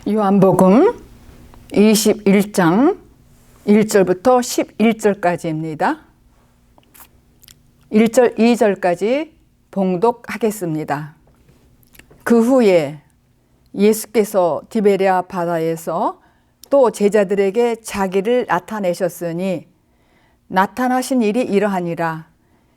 요한복음 21장 1절부터 11절까지입니다. 1절, 2절까지 봉독하겠습니다. 그 후에 예수께서 디베랴 바다에서 또 제자들에게 자기를 나타내셨으니 나타나신 일이 이러하니라.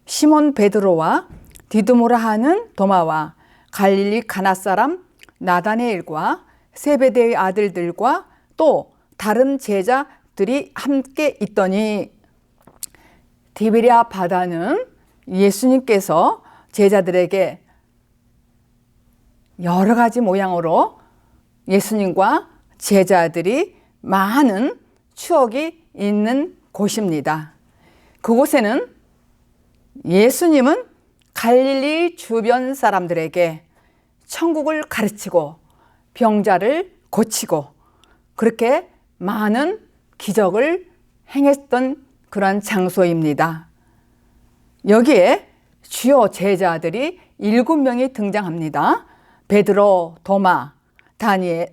시몬 베드로와 디두모라 하는 도마와 갈릴리 가나 사람 나다네엘과 세베대의 아들들과 또 다른 제자들이 함께 있더니, 디베랴 바다는 예수님께서 제자들에게 여러 가지 모양으로 예수님과 제자들이 많은 추억이 있는 곳입니다. 그곳에는 예수님은 갈릴리 주변 사람들에게 천국을 가르치고 병자를 고치고 그렇게 많은 기적을 행했던 그런 장소입니다. 여기에 주요 제자들이 7명이 등장합니다. 베드로, 도마,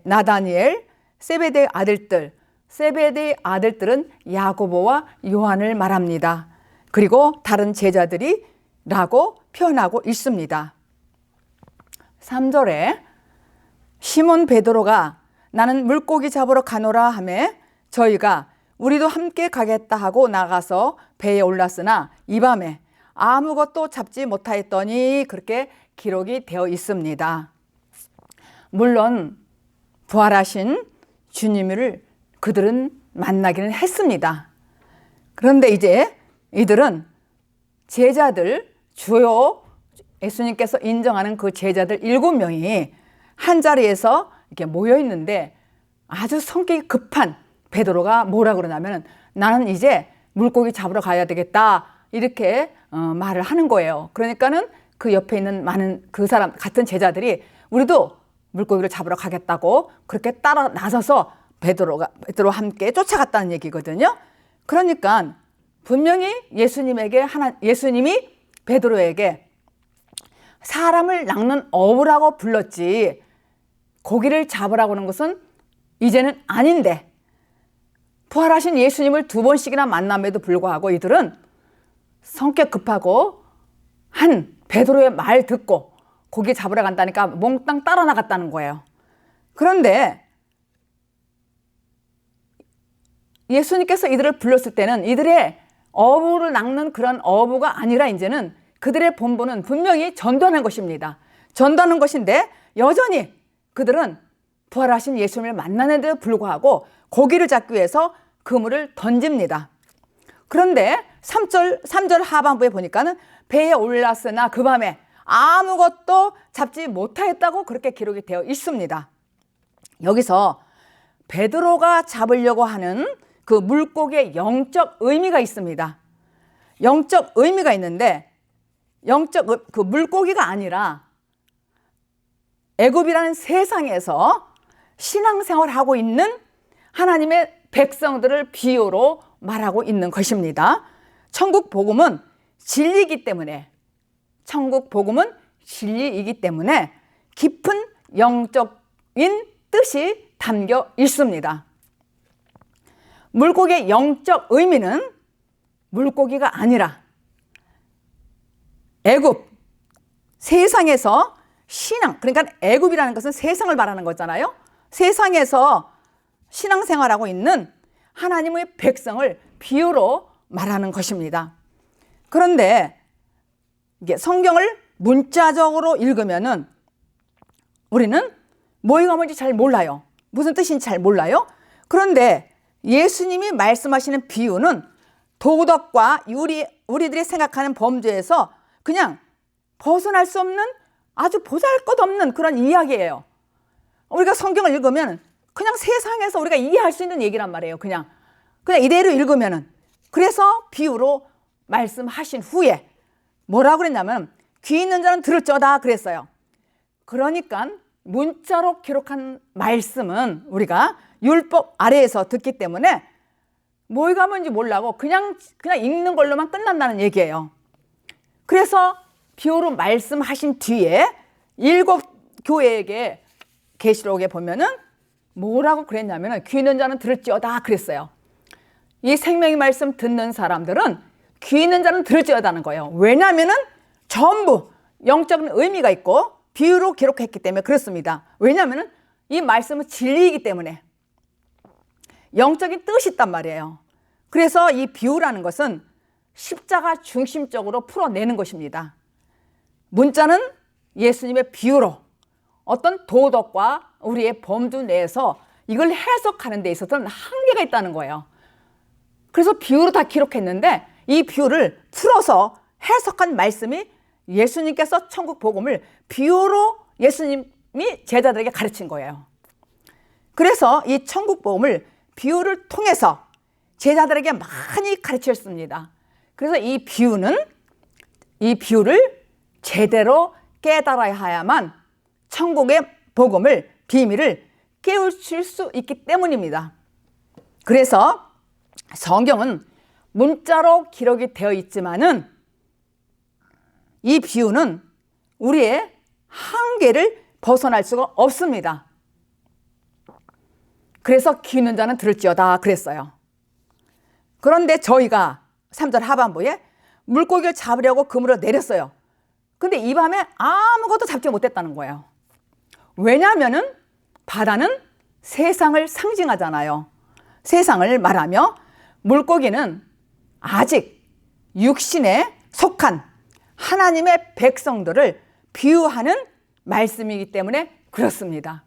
나다니엘, 세베대의 아들들. 세베대의 아들들은 야고보와 요한을 말합니다. 그리고 다른 제자들이라고 표현하고 있습니다. 3절에 시몬 베드로가 나는 물고기 잡으러 가노라 하매 저희가 우리도 함께 가겠다 하고 나가서 배에 올랐으나 이 밤에 아무것도 잡지 못하였더니, 그렇게 기록이 되어 있습니다. 물론 부활하신 주님을 그들은 만나기는 했습니다. 그런데 이제 이들은 제자들, 주요 예수님께서 인정하는 그 제자들 7명이 한 자리에서 이렇게 모여 있는데, 아주 성격이 급한 베드로가 뭐라 그러냐면 나는 이제 물고기 잡으러 가야 되겠다, 이렇게 말을 하는 거예요. 그러니까는 그 옆에 있는 많은 그 사람 같은 제자들이 우리도 물고기를 잡으러 가겠다고 그렇게 따라 나서서 베드로와 함께 쫓아갔다는 얘기거든요. 그러니까 분명히 예수님이 베드로에게 사람을 낚는 어부라고 불렀지 고기를 잡으라고 하는 것은 이제는 아닌데, 부활하신 예수님을 2번씩이나 만남에도 불구하고 이들은 성격 급하고 한 베드로의 말 듣고 고기 잡으러 간다니까 몽땅 따라 나갔다는 거예요. 그런데 예수님께서 이들을 불렀을 때는 이들의 어부를 낚는 그런 어부가 아니라 이제는 그들의 본분은 분명히 전도하는 것입니다. 전도하는 것인데 여전히 그들은 부활하신 예수님을 만나는데도 불구하고 고기를 잡기 위해서 그물을 던집니다. 그런데 3절 하반부에 보니까는 배에 올랐으나 그 밤에 아무것도 잡지 못하였다고 그렇게 기록이 되어 있습니다. 여기서 베드로가 잡으려고 하는 그 물고기의 영적 의미가 있습니다. 영적 의미가 있는데, 그 물고기가 아니라 애굽이라는 세상에서 신앙생활을 하고 있는 하나님의 백성들을 비유로 말하고 있는 것입니다. 천국 복음은 진리이기 때문에 깊은 영적인 뜻이 담겨 있습니다. 물고기의 영적 의미는 물고기가 아니라 애굽, 세상에서 신앙, 그러니까 애굽이라는 것은 세상을 말하는 거잖아요. 세상에서 신앙생활하고 있는 하나님의 백성을 비유로 말하는 것입니다. 그런데 이게 성경을 문자적으로 읽으면은 우리는 뭐가 뭔지 잘 몰라요. 무슨 뜻인지 잘 몰라요. 그런데 예수님이 말씀하시는 비유는 도덕과 우리들이 생각하는 범죄에서 그냥 벗어날 수 없는 아주 보잘것없는 그런 이야기예요. 우리가 성경을 읽으면 그냥 세상에서 우리가 이해할 수 있는 얘기란 말이에요. 그냥 이대로 읽으면은. 그래서 비유로 말씀하신 후에 뭐라고 그랬냐면 귀 있는 자는 들을지어다 그랬어요. 그러니까 문자로 기록한 말씀은 우리가 율법 아래에서 듣기 때문에 뭐가 뭔지 몰라고 그냥 읽는 걸로만 끝난다는 얘기예요. 그래서 비유로 말씀하신 뒤에 7 교회에게 계시록에 보면은 뭐라고 그랬냐면 귀 있는 자는 들을지어다 그랬어요. 이 생명의 말씀 듣는 사람들은 귀 있는 자는 들을지어다는 거예요. 왜냐하면은 전부 영적인 의미가 있고 비유로 기록했기 때문에 그렇습니다. 왜냐하면은 이 말씀은 진리이기 때문에 영적인 뜻이 있단 말이에요. 그래서 이 비유라는 것은 십자가 중심적으로 풀어내는 것입니다. 문자는 예수님의 비유로 어떤 도덕과 우리의 범주 내에서 이걸 해석하는 데 있어서는 한계가 있다는 거예요. 그래서 비유로 다 기록했는데 이 비유를 풀어서 해석한 말씀이 예수님께서 천국 복음을 비유로 예수님이 제자들에게 가르친 거예요. 그래서 이 천국 복음을 비유를 통해서 제자들에게 많이 가르쳤습니다. 그래서 이 비유를 제대로 깨달아야 해야만 천국의 복음을, 비밀을 깨우칠 수 있기 때문입니다. 그래서 성경은 문자로 기록이 되어 있지만은 이 비유는 우리의 한계를 벗어날 수가 없습니다. 그래서 귀 있는 자는 들을지어다 그랬어요. 그런데 저희가 3절 하반부에 물고기를 잡으려고 그물을 내렸어요. 근데 이 밤에 아무것도 잡지 못했다는 거예요. 왜냐하면은 바다는 세상을 상징하잖아요. 세상을 말하며 물고기는 아직 육신에 속한 하나님의 백성들을 비유하는 말씀이기 때문에 그렇습니다.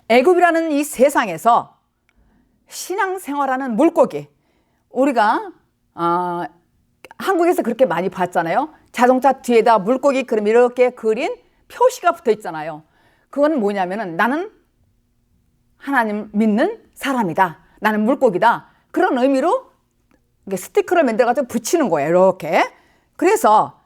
애굽이라는 이 세상에서 신앙생활하는 물고기, 우리가 한국에서 그렇게 많이 봤잖아요. 자동차 뒤에다 물고기 그림 이렇게 그린 표시가 붙어 있잖아요. 그건 뭐냐면은 나는 하나님 믿는 사람이다. 나는 물고기다. 그런 의미로 스티커를 만들어가지고 붙이는 거예요. 이렇게. 그래서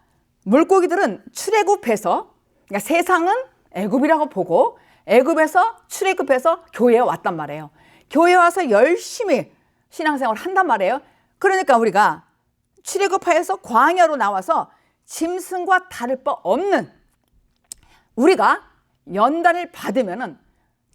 물고기들은 출애굽해서, 그러니까 세상은 애굽이라고 보고 애굽에서 출애굽해서 교회에 왔단 말이에요. 교회에 와서 열심히 신앙생활을 한단 말이에요. 그러니까 우리가 출애굽해서 광야로 나와서 짐승과 다를 바 없는, 우리가 연단을 받으면은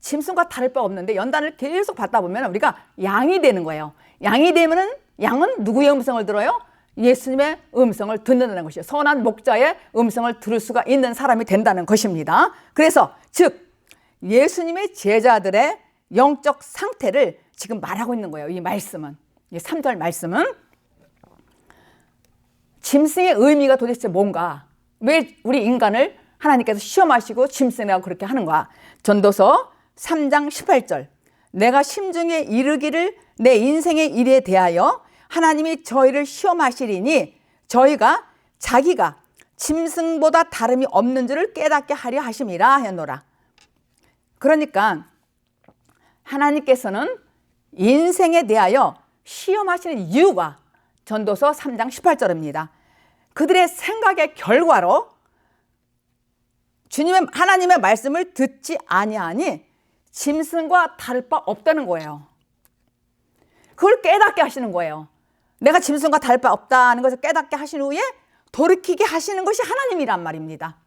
짐승과 다를 바 없는데 연단을 계속 받다 보면 우리가 양이 되는 거예요. 양이 되면은 양은 누구의 음성을 들어요? 예수님의 음성을 듣는다는 것이에요. 선한 목자의 음성을 들을 수가 있는 사람이 된다는 것입니다. 그래서 즉 예수님의 제자들의 영적 상태를 지금 말하고 있는 거예요. 이 말씀은, 이 3절 말씀은 짐승의 의미가 도대체 뭔가, 왜 우리 인간을 하나님께서 시험하시고 짐승이라고 그렇게 하는가. 전도서 3장 18절, 내가 심중에 이르기를 내 인생의 일에 대하여 하나님이 저희를 시험하시리니 저희가 자기가 짐승보다 다름이 없는 줄을 깨닫게 하려 하심이라 하였노라. 그러니까 하나님께서는 인생에 대하여 시험하시는 이유가 전도서 3장 18절입니다. 그들의 생각의 결과로 하나님의 말씀을 듣지 아니하니 짐승과 다를 바 없다는 거예요. 그걸 깨닫게 하시는 거예요. 내가 짐승과 다를 바 없다는 것을 깨닫게 하신 후에 돌이키게 하시는 것이 하나님이란 말입니다.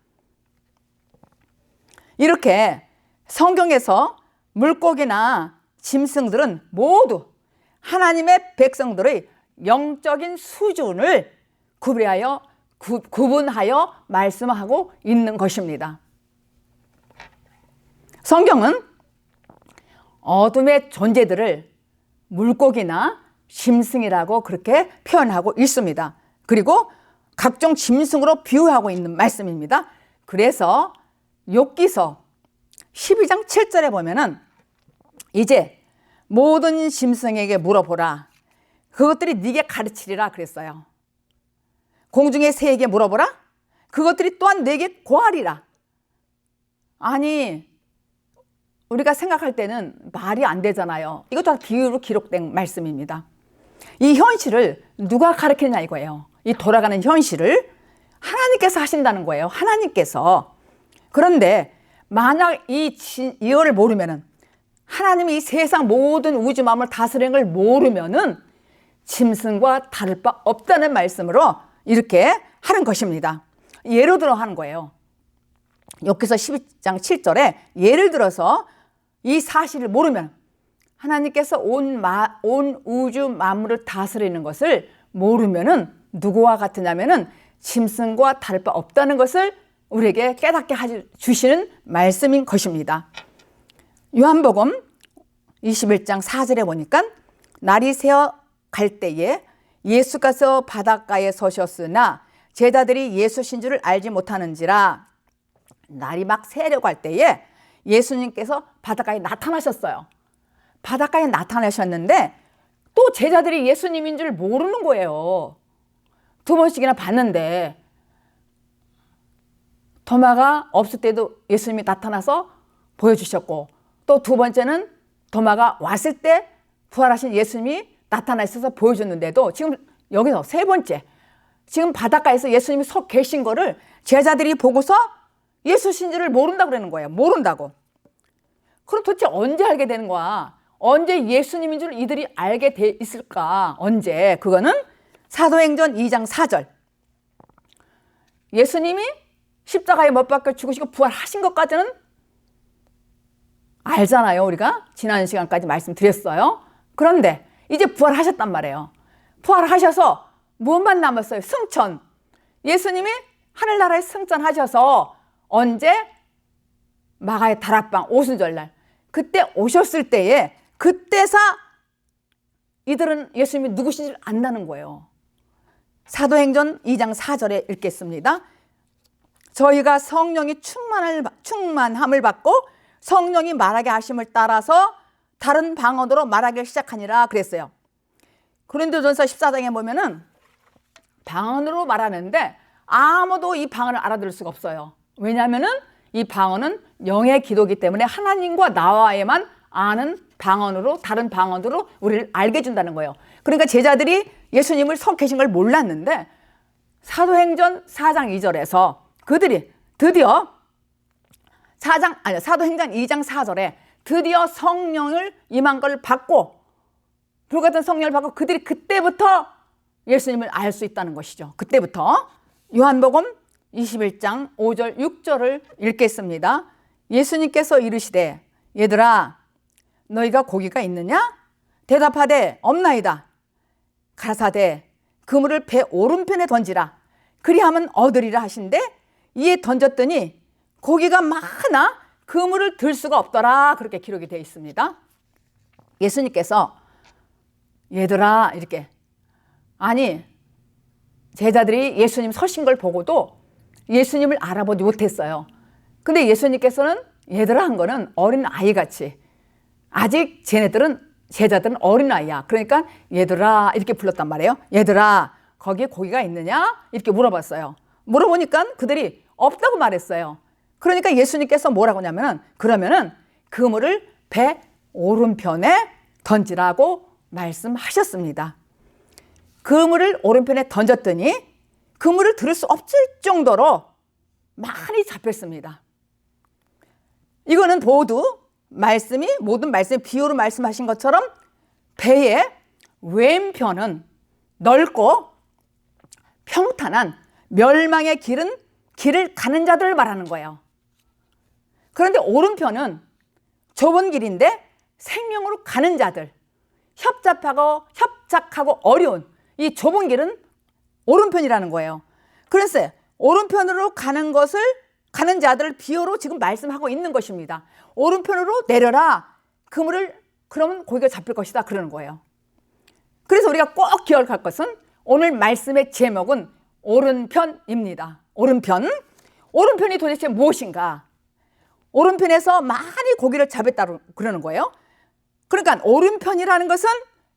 이렇게 성경에서 물고기나 짐승들은 모두 하나님의 백성들의 영적인 수준을 구분하여 말씀하고 있는 것입니다. 성경은 어둠의 존재들을 물고기나 짐승이라고 그렇게 표현하고 있습니다. 그리고 각종 짐승으로 비유하고 있는 말씀입니다. 그래서 욥기서 12장 7절에 보면은 이제 모든 짐승에게 물어보라. 그것들이 네게 가르치리라 그랬어요. 공중의 새에게 물어보라. 그것들이 또한 네게 고하리라. 아니, 우리가 생각할 때는 말이 안 되잖아요. 이것도 다 비유로 기록된 말씀입니다. 이 현실을 누가 가르치느냐 이거예요. 이 돌아가는 현실을 하나님께서 하신다는 거예요. 하나님께서. 그런데 만약 이어를 모르면은, 하나님이 이 세상 모든 우주 만물 다스리는 걸 모르면은 짐승과 다를 바 없다는 말씀으로 이렇게 하는 것입니다. 예로 들어 하는 거예요. 욥기서 12장 7절에 예를 들어서 이 사실을 모르면 하나님께서 온 우주 만물을 다스리는 것을 모르면은 누구와 같으냐면은 짐승과 다를 바 없다는 것을 우리에게 깨닫게 주시는 말씀인 것입니다. 요한복음 21장 4절에 보니까 날이 새어 갈 때에 예수께서 바닷가에 서셨으나 제자들이 예수신 줄을 알지 못하는지라. 날이 막 새려고 할 때에 예수님께서 바닷가에 나타나셨어요. 바닷가에 나타나셨는데 또 제자들이 예수님인 줄 모르는 거예요. 두 번씩이나 봤는데 도마가 없을 때도 예수님이 나타나서 보여주셨고 또 두 번째는 도마가 왔을 때 부활하신 예수님이 나타나 있어서 보여줬는데도 지금 여기서 세 번째 지금 바닷가에서 예수님이 서 계신 거를 제자들이 보고서 예수신 줄을 모른다고 그러는 거예요. 모른다고. 그럼 도대체 언제 알게 되는 거야? 언제 예수님인 줄 이들이 알게 돼 있을까? 언제? 그거는 사도행전 2장 4절. 예수님이 십자가에 못 박혀 죽으시고 부활하신 것까지는 알잖아요. 우리가 지난 시간까지 말씀드렸어요. 그런데 이제 부활하셨단 말이에요. 부활하셔서 무엇만 남았어요? 승천. 예수님이 하늘나라에 승천하셔서 언제? 마가의 다락방 오순절날 그때 오셨을 때에 그때사 이들은 예수님이 누구신지 안다는 거예요. 사도행전 2장 4절에 읽겠습니다. 저희가 성령이 충만함을 받고 성령이 말하게 하심을 따라서 다른 방언으로 말하기 시작하니라 그랬어요. 고린도전서 14장에 보면은 방언으로 말하는데 아무도 이 방언을 알아들을 수가 없어요. 왜냐하면은 이 방언은 영의 기도이기 때문에 하나님과 나와야만 아는 방언으로 다른 방언으로 우리를 알게 해준다는 거예요. 그러니까 제자들이 예수님을 서 계신 걸 몰랐는데 사도행전 4장 2절에서 그들이 드디어 사도행전 2장 4절에 드디어 성령을 임한 걸 받고 불같은 성령을 받고 그들이 그때부터 예수님을 알 수 있다는 것이죠. 그때부터. 요한복음 21장 5절 6절을 읽겠습니다. 예수님께서 이르시되 얘들아 너희가 고기가 있느냐? 대답하되 없나이다. 가라사대 그물을 배 오른편에 던지라. 그리하면 얻으리라 하신대 이에 던졌더니 고기가 많아 그물을 들 수가 없더라. 그렇게 기록이 되어 있습니다. 예수님께서 얘들아 이렇게 아니 제자들이 예수님 서신 걸 보고도 예수님을 알아보지 못했어요. 근데 예수님께서는 얘들아 한 거는 어린 아이같이 아직 제자들은 어린 아이야. 그러니까 얘들아 이렇게 불렀단 말이에요. 얘들아 거기에 고기가 있느냐? 이렇게 물어봤어요. 물어보니까 그들이 없다고 말했어요. 그러니까 예수님께서 뭐라고 하냐면은 그러면은 그물을 배 오른편에 던지라고 말씀하셨습니다. 그물을 오른편에 던졌더니 그물을 들을 수 없을 정도로 많이 잡혔습니다. 이거는 모든 말씀이 비유로 말씀하신 것처럼 배의 왼편은 넓고 평탄한 멸망의 길을 가는 자들을 말하는 거예요. 그런데 오른편은 좁은 길인데 생명으로 가는 자들, 협착하고 어려운 이 좁은 길은 오른편이라는 거예요. 그래서 오른편으로 가는 자들을 비유로 지금 말씀하고 있는 것입니다. 오른편으로 내려라. 그물을 그러면 고기가 잡힐 것이다. 그러는 거예요. 그래서 우리가 꼭 기억할 것은 오늘 말씀의 제목은 오른편입니다. 오른편이 도대체 무엇인가? 오른편에서 많이 고기를 잡았다고 그러는 거예요. 그러니까 오른편이라는 것은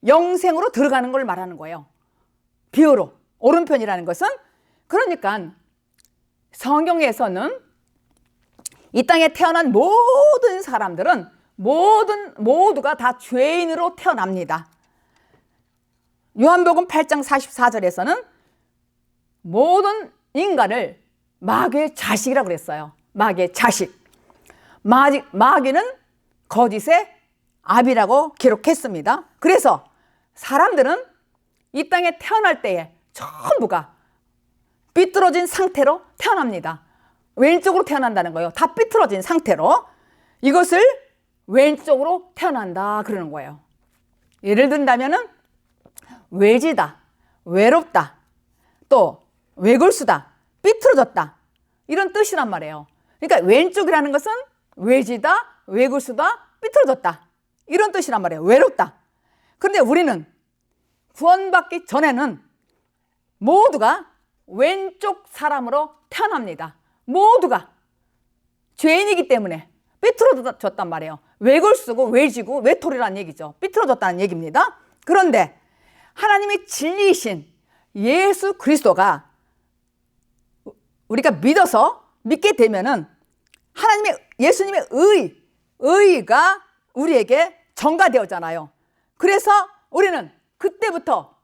영생으로 들어가는 걸 말하는 거예요. 비유로 오른편이라는 것은 그러니까 성경에서는 이 땅에 태어난 모든 사람들은 모두가 다 죄인으로 태어납니다. 요한복음 8장 44절에서는 모든 인간을 마귀의 자식이라고 그랬어요. 마귀의 자식. 마귀는 거짓의 아비라고 기록했습니다. 그래서 사람들은 이 땅에 태어날 때에 전부가 삐뚤어진 상태로 태어납니다. 왼쪽으로 태어난다는 거예요. 다 삐뚤어진 상태로 이것을 왼쪽으로 태어난다 그러는 거예요. 예를 든다면은 외지다, 외롭다, 또 외골수다, 삐뚤어졌다 이런 뜻이란 말이에요. 그러니까 왼쪽이라는 것은 외지다, 외골수다, 삐뚤어졌다 이런 뜻이란 말이에요. 외롭다. 그런데 우리는 구원받기 전에는 모두가 왼쪽 사람으로 태어납니다. 모두가 죄인이기 때문에 삐뚤어졌단 말이에요. 외골수고 외지고 외톨이라는 얘기죠. 삐뚤어졌다는 얘기입니다. 그런데 하나님의 진리이신 예수 그리스도가 우리가 믿게 되면은 예수님의 의가 우리에게 전가되었잖아요. 그래서 우리는 그때부터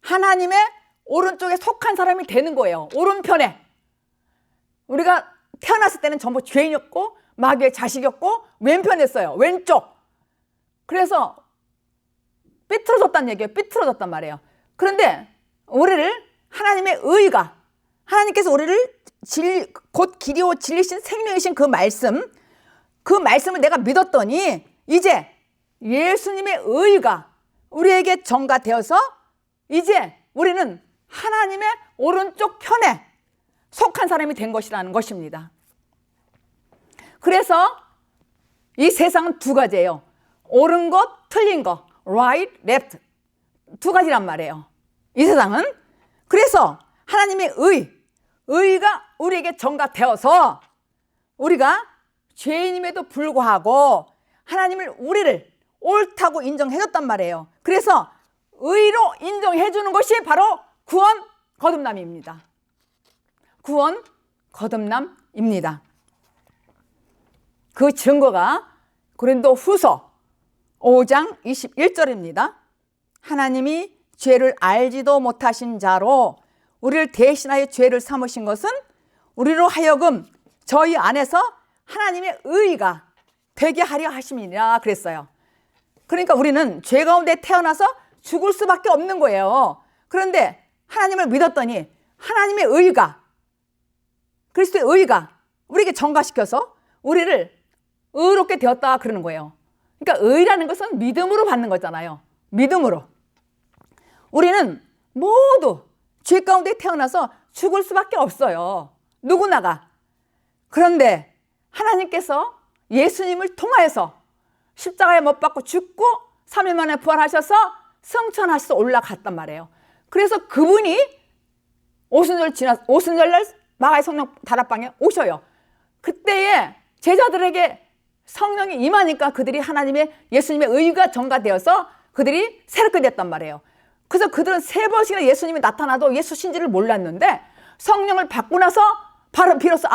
하나님의 오른쪽에 속한 사람이 되는 거예요. 오른편에. 우리가 태어났을 때는 전부 죄인이었고 마귀의 자식이었고 왼편이었어요. 왼쪽. 그래서 삐뚤어졌다는 얘기예요. 삐뚤어졌단 말이에요. 그런데 우리를 하나님의 의가, 하나님께서 우리를 곧 길이요 진리신 생명이신 그 말씀을 내가 믿었더니 이제 예수님의 의가 우리에게 전가되어서 이제 우리는 하나님의 오른쪽 편에 속한 사람이 된 것이라는 것입니다. 그래서 이 세상은 두 가지예요. 옳은 것, 틀린 것, right, left 두 가지란 말이에요. 이 세상은. 그래서 하나님의 의가 우리에게 전가되어서 우리가 죄인임에도 불구하고 우리를 옳다고 인정해줬단 말이에요. 그래서 의로 인정해주는 것이 바로 구원 거듭남입니다. 구원 거듭남입니다. 그 증거가 고린도 후서 5장 21절입니다. 하나님이 죄를 알지도 못하신 자로 우리를 대신하여 죄를 삼으신 것은 우리로 하여금 저희 안에서 하나님의 의가 되게 하려 하심이니라 그랬어요. 그러니까 우리는 죄 가운데 태어나서 죽을 수밖에 없는 거예요. 그런데 하나님을 믿었더니 하나님의 의가, 그리스도의 의가 우리에게 전가시켜서 우리를 의롭게 되었다 그러는 거예요. 그러니까 의라는 것은 믿음으로 받는 거잖아요. 믿음으로. 우리는 모두 죄 가운데 태어나서 죽을 수밖에 없어요. 누구나가. 그런데 하나님께서 예수님을 통하여서 십자가에 못 박고 죽고 3일 만에 부활하셔서 성천하셔서 올라갔단 말이에요. 그래서 그분이 오순절날 마가의 성령 다락방에 오셔요. 그때에 제자들에게 성령이 임하니까 그들이 예수님의 의가 전가되어서 그들이 새롭게 됐단 말이에요. 그래서 그들은 3번씩이나 예수님이 나타나도 예수신지를 몰랐는데 성령을 받고 나서 비로소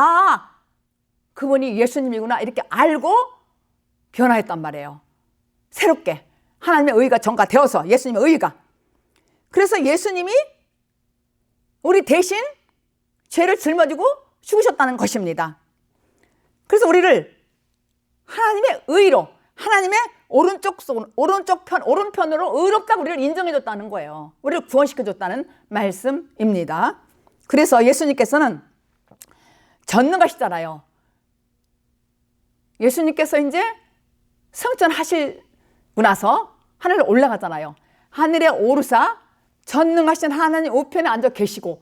그분이 예수님이구나 이렇게 알고 변화했단 말이에요. 새롭게 하나님의 의가 전가되어서 예수님의 의가. 그래서 예수님이 우리 대신 죄를 짊어지고 죽으셨다는 것입니다. 그래서 하나님의 의로 하나님의 오른편으로 의롭다고 우리를 인정해줬다는 거예요. 우리를 구원시켜줬다는 말씀입니다. 그래서 예수님께서는 전능하시잖아요. 예수님께서 이제 승천하시고 나서 하늘에 올라가잖아요. 하늘에 오르사 전능하신 하나님 우편에 앉아 계시고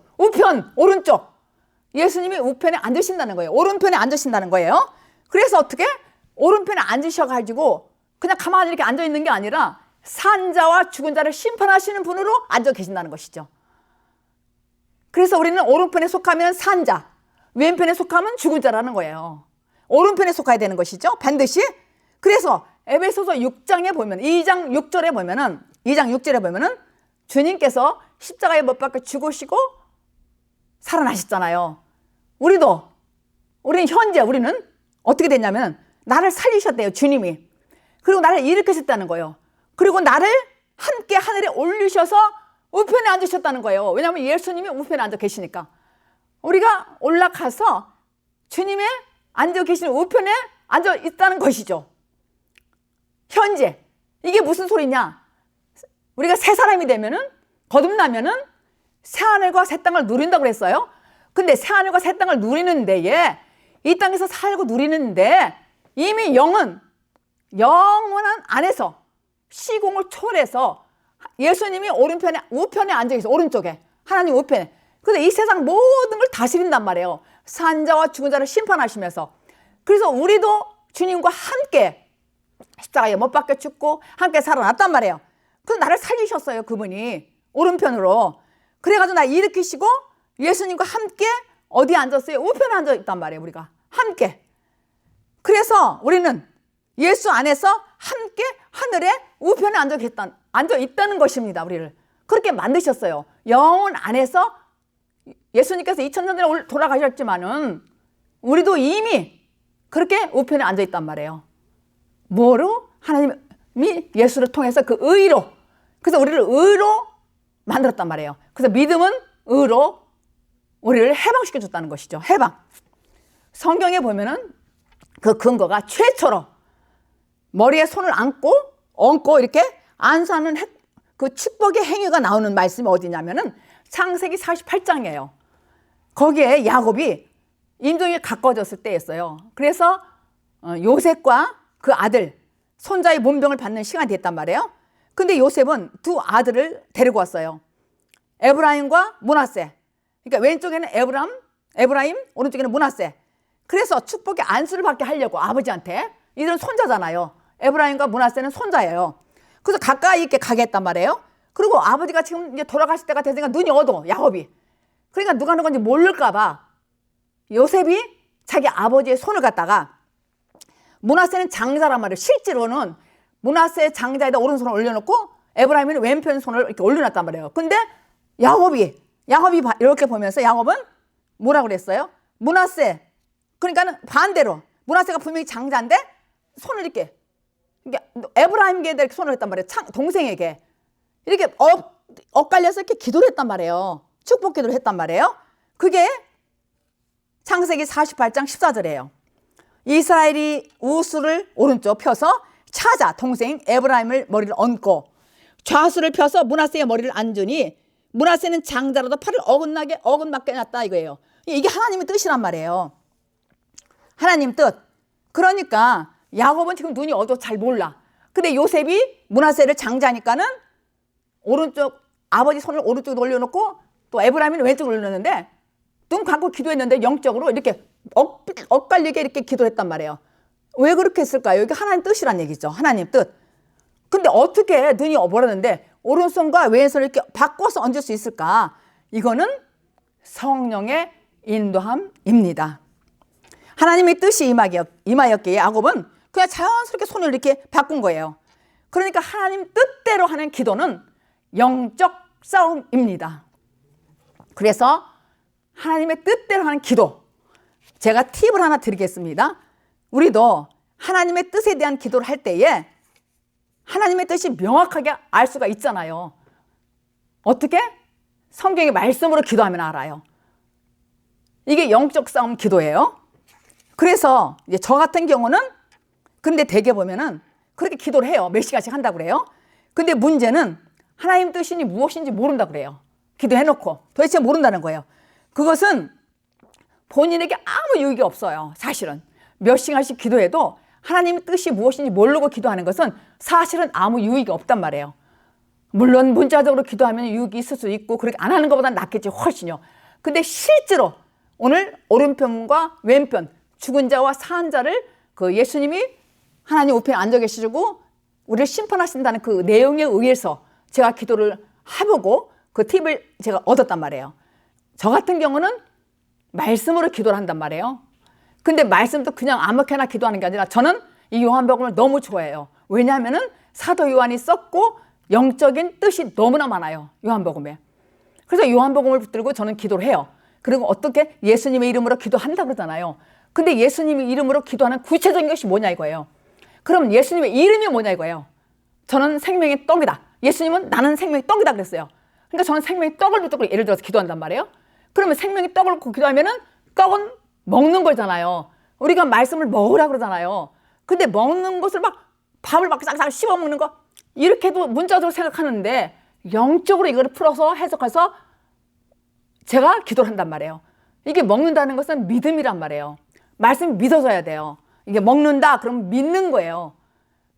오른쪽 예수님이 우편에 앉으신다는 거예요. 오른편에 앉으신다는 거예요. 그래서 어떻게? 오른편에 앉으셔가지고 그냥 가만히 이렇게 앉아있는 게 아니라 산자와 죽은 자를 심판하시는 분으로 앉아 계신다는 것이죠. 그래서 우리는 오른편에 속하면 산자, 왼편에 속하면 죽은 자라는 거예요. 오른편에 속해야 되는 것이죠. 반드시. 그래서 에베소서 6장에 보면 2장 6절에 보면은 주님께서 십자가에 못 박혀 죽으시고 살아나셨잖아요. 우리는 어떻게 됐냐면 나를 살리셨대요. 주님이. 그리고 나를 일으키셨다는 거예요. 그리고 나를 함께 하늘에 올리셔서 우편에 앉으셨다는 거예요. 왜냐하면 예수님이 우편에 앉아 계시니까. 우리가 올라가서 주님의 앉아 계시는 우편에 앉아 있다는 것이죠. 현재. 이게 무슨 소리냐? 우리가 새 사람이 되면은, 거듭나면은 새 하늘과 새 땅을 누린다고 그랬어요. 근데 새하늘과 새 땅을 누리는 데에 이 땅에서 살고 누리는데 이미 영은 영원한 안에서 시공을 초월해서 예수님이 오른편에 우편에 앉아 있어. 오른쪽에 하나님 우편에. 그래서 이 세상 모든 걸 다스린단 말이에요. 산자와 죽은 자를 심판하시면서. 그래서 우리도 주님과 함께 십자가에 못 박혀 죽고 함께 살아났단 말이에요. 그래서 나를 살리셨어요. 그분이 오른편으로. 그래가지고 나 일으키시고 예수님과 함께 어디에 앉았어요? 우편에 앉아 있단 말이에요. 우리가 함께. 그래서 우리는 예수 안에서 함께 하늘에 우편에 앉아 있다는 것입니다. 우리를 그렇게 만드셨어요. 영혼 안에서 예수님께서 2000년 전에 돌아가셨지만은 우리도 이미 그렇게 우편에 앉아 있단 말이에요. 뭐로? 하나님이 예수를 통해서 그 의로. 그래서 우리를 의로 만들었단 말이에요. 그래서 믿음은 의로 우리를 해방시켜 줬다는 것이죠. 해방. 성경에 보면은 그 근거가 최초로 머리에 손을 얹고 이렇게 안수하는 그 축복의 행위가 나오는 말씀이 어디냐면은 창세기 48장이에요. 거기에 야곱이 임종이 가까워졌을 때였어요. 그래서 요셉과 그 아들 손자의 문병을 받는 시간이 됐단 말이에요. 근데 요셉은 두 아들을 데리고 왔어요. 에브라임과 므낫세. 그러니까 왼쪽에는 에브라임, 오른쪽에는 므낫세. 그래서 축복의 안수를 받게 하려고 아버지한테. 이들은 손자잖아요. 에브라임과 므낫세는 손자예요. 그래서 가까이 있게 가게 했단 말이에요. 그리고 아버지가 지금 이제 돌아가실 때가 됐으니까 눈이 어두워, 야곱이. 그러니까 누가 누군지 모를까봐 요셉이 자기 아버지의 손을 갖다가, 므낫세는 장자란 말이에요. 실제로는 므낫세 장자에다 오른손을 올려놓고 에브라임은 왼편 손을 이렇게 올려놨단 말이에요. 근데 야곱이 이렇게 보면서 야곱은 뭐라고 그랬어요? 므낫세. 그러니까는 반대로 므낫세가 분명히 장자인데 손을 이렇게 에브라임에게 이렇게 손을 했단 말이에요. 동생에게 이렇게 엇갈려서 이렇게 기도를 했단 말이에요. 축복 기도를 했단 말이에요. 그게 창세기 48장 14절이에요. 이스라엘이 우수를 오른쪽 펴서 찾아 동생 에브라임을 머리를 얹고 좌수를 펴서 므낫세의 머리를 앉으니 므낫세는 장자라도 팔을 어긋맞게 놨다 이거예요. 이게 하나님의 뜻이란 말이에요. 하나님 뜻. 그러니까 야곱은 지금 눈이 어두워 잘 몰라. 근데 요셉이 므낫세를 장자니까는 오른쪽 아버지 손을 오른쪽에 올려놓고 또 에브라임은 왼쪽으로 올렸는데 눈 감고 기도했는데 영적으로 이렇게 엇갈리게 이렇게 기도했단 말이에요. 왜 그렇게 했을까요? 이게 하나님 뜻이란 얘기죠. 하나님 뜻. 근데 어떻게 눈이 어버렸는데 오른손과 왼손을 이렇게 바꿔서 얹을 수 있을까? 이거는 성령의 인도함입니다. 하나님의 뜻이 임하였기에 야곱은 그냥 자연스럽게 손을 이렇게 바꾼 거예요. 그러니까 하나님 뜻대로 하는 기도는 영적 싸움입니다. 그래서 하나님의 뜻대로 하는 기도, 제가 팁을 하나 드리겠습니다. 우리도 하나님의 뜻에 대한 기도를 할 때에 하나님의 뜻이 명확하게 알 수가 있잖아요. 어떻게? 성경의 말씀으로 기도하면 알아요. 이게 영적 싸움 기도예요. 그래서 이제 저 같은 경우는 근데 대개 보면은 그렇게 기도를 해요. 몇 시간씩 한다고 그래요. 근데 문제는 하나님 뜻이 무엇인지 모른다고 그래요. 기도해놓고 도대체 모른다는 거예요. 그것은 본인에게 아무 유익이 없어요. 사실은 몇 시간씩 기도해도 하나님의 뜻이 무엇인지 모르고 기도하는 것은 사실은 아무 유익이 없단 말이에요. 물론 문자적으로 기도하면 유익이 있을 수 있고 그렇게 안 하는 것보다 낫겠지 훨씬요. 근데 실제로 오늘 오른편과 왼편 죽은 자와 산 자를 그 예수님이 하나님 우편에 앉아 계시고 우리를 심판하신다는 그 내용에 의해서 제가 기도를 해보고 그 팁을 제가 얻었단 말이에요. 저 같은 경우는 말씀으로 기도를 한단 말이에요. 근데 말씀도 그냥 아무렇게나 기도하는 게 아니라 저는 이 요한복음을 너무 좋아해요. 왜냐하면은 사도 요한이 썼고 영적인 뜻이 너무나 많아요. 요한복음에. 그래서 요한복음을 붙들고 저는 기도를 해요. 그리고 어떻게 예수님의 이름으로 기도한다고 그러잖아요. 근데 예수님의 이름으로 기도하는 구체적인 것이 뭐냐 이거예요. 그럼 예수님의 이름이 뭐냐 이거예요. 저는 생명의 떡이다. 예수님은 나는 생명의 떡이다 그랬어요. 그러니까 저는 생명의 떡을 붙들고 예를 들어서 기도한단 말이에요. 그러면 생명의 떡을 붙고 기도하면은 떡은 먹는 거잖아요. 우리가 말씀을 먹으라 그러잖아요. 근데 먹는 것을 막 밥을 막 싹싹 씹어 먹는 거 이렇게도 문자적으로 생각하는데 영적으로 이걸 풀어서 해석해서 제가 기도를 한단 말이에요. 이게 먹는다는 것은 믿음이란 말이에요. 말씀이 믿어져야 돼요. 이게 먹는다 그러면 믿는 거예요.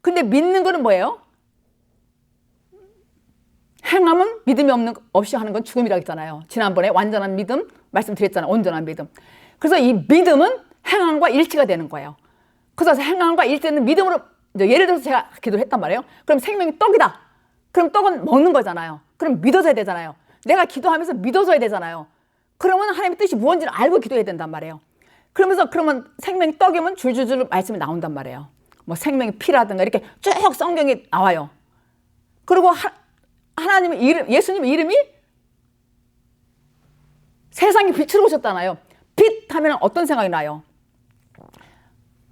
근데 믿는 거는 뭐예요? 행함은 믿음이 없이 하는 건 죽음이라고 했잖아요. 지난번에 완전한 믿음 말씀드렸잖아요. 온전한 믿음. 그래서 이 믿음은 행함과 일치가 되는 거예요. 그래서 행함과 일치되는 믿음으로, 예를 들어서 제가 기도를 했단 말이에요. 그럼 생명이 떡이다. 그럼 떡은 먹는 거잖아요. 그럼 믿어져야 되잖아요. 내가 기도하면서 믿어져야 되잖아요. 그러면 하나님의 뜻이 무엇인지를 알고 기도해야 된단 말이에요. 그러면 생명이 떡이면 줄줄줄 말씀이 나온단 말이에요. 뭐 생명이 피라든가 이렇게 쭉 성경에 나와요. 그리고 하나님의 이름, 예수님의 이름이 세상에 빛으로 오셨잖아요. 빛 하면 어떤 생각이 나요?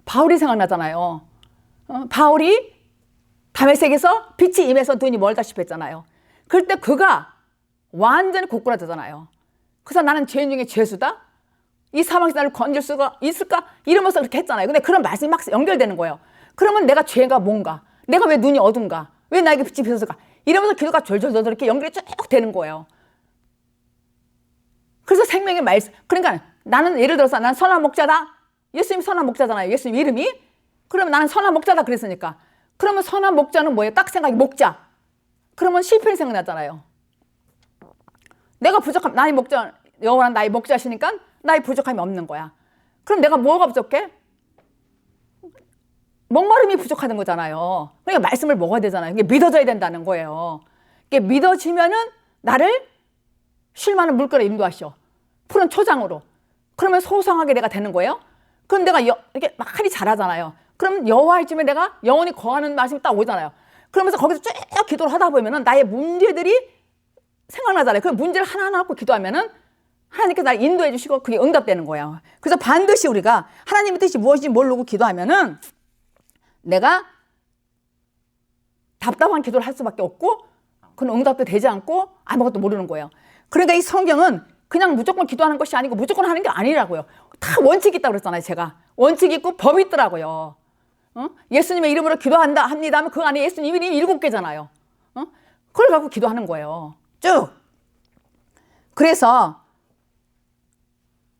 바울이 생각나잖아요. 바울이 다메섹에서 빛이 임해서 눈이 멀다시피 했잖아요. 그럴 때 그가 완전히 고꾸라졌잖아요. 그래서 나는 죄인 중에 죄수다? 이 사망에서 나를 건질 수가 있을까? 이러면서 그렇게 했잖아요. 근데 그런 말씀이 막 연결되는 거예요. 그러면 내가 죄가 뭔가? 내가 왜 눈이 어두운가? 왜 나에게 빛이 비쳤을까? 이러면서 기도가 졸졸졸 이렇게 연결이 쭉 되는 거예요. 그래서 생명의 말씀. 그러니까 나는 예를 들어서 난 선한 목자다. 예수님 선한 목자잖아요. 예수님 이름이. 그러면 나는 선한 목자다 그랬으니까. 그러면 선한 목자는 뭐예요? 딱 생각이 목자. 그러면 시편이 생각나잖아요. 내가 부족함, 나의 목자, 여호와는 나의 목자시니까 나의 부족함이 없는 거야. 그럼 내가 뭐가 부족해? 목마름이 부족하는 거잖아요. 그러니까 말씀을 먹어야 되잖아요. 이게 믿어져야 된다는 거예요. 이게 믿어지면은 나를 쉴 만한 물결에 인도하셔. 푸른 초장으로. 그러면 소성하게 내가 되는 거예요. 그럼 내가 이렇게 막 하리 잘하잖아요. 그럼 여호와의 집에 내가 영원히 거하는 말씀이 딱 오잖아요. 그러면서 거기서 쭉 기도를 하다 보면은 나의 문제들이 생각나잖아요. 그 문제를 하나하나 갖고 기도하면은 하나님께서 나를 인도해 주시고 그게 응답되는 거예요. 그래서 반드시 우리가 하나님의 뜻이 무엇인지 모르고 기도하면은 내가 답답한 기도를 할 수밖에 없고 그건 응답도 되지 않고 아무것도 모르는 거예요. 그러니까 이 성경은 그냥 무조건 기도하는 것이 아니고 무조건 하는 게 아니라고요. 다 원칙이 있다고 그랬잖아요. 제가 원칙이 있고 법이 있더라고요. 예수님의 이름으로 기도한다 합니다 하면 그 안에 예수님 이름이 7개잖아요. 그걸 갖고 기도하는 거예요. 쭉. 그래서